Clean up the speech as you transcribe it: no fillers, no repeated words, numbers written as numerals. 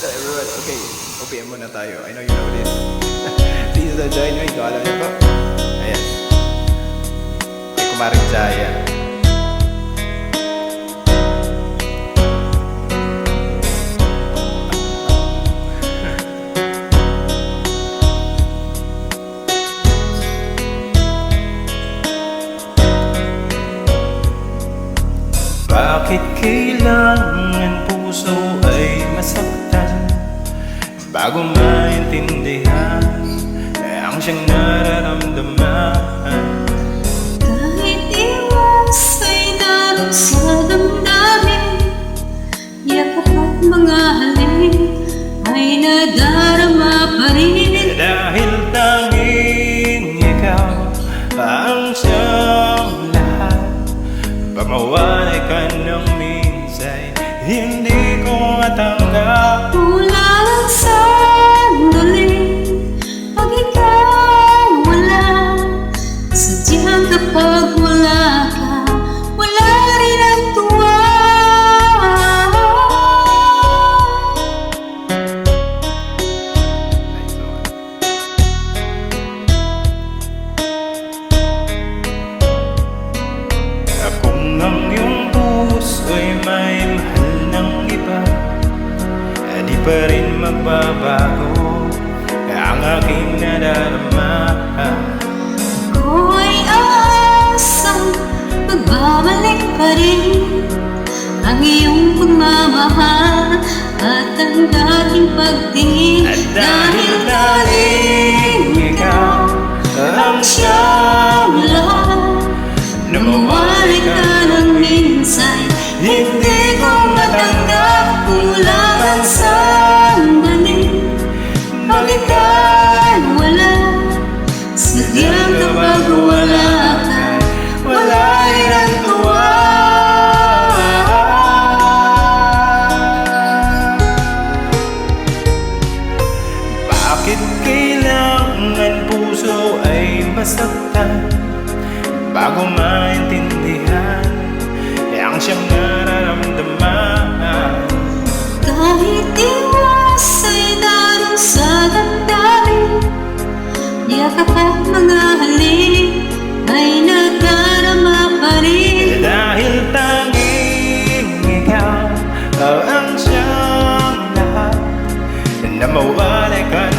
Everyone, okay, OPM muna tayo. I know you know this. Please don't join me. Ito, alam niyo po. Ayan. Kay Kumaring Jaya. Bakit kailangan puso ay masaktan bago maintindihan ang siyang nararamdaman? Kahit iwas ay darong sa damdamin, yakap at mga halik ay nadarama pa rin. Dahil tanging ikaw ang siyang lahat, pamawalay ka ng minsan, hindi ko matanggap. Kulang sandali pag ikaw wala, sadyang kapag wala ka, wala rin ang tuwa. Kung ang iyong puso'y may mahal ng iba, di pa rin magbabago ang aking nadarama. Ako ay aasang magbabalik pa rin ang iyong pagmamahal at ang dating pagtingin. At dahil tanging ikaw ang siyang lahat, na mawalay ka ng minsan, hindi ko matanggap. Kulang ang sandali pag ika'y wala, sadyang kapag wala ka, wala rin ang tuwa. Bakit kailangan puso ay masaktan bago maintindihan ang siyang nararamdaman? Kahit iwas ay darong sa damdamin, yakap at mga halik ay nadarama pa rin. Dahil tanging ikaw ang siyang lahat, na mawalay ka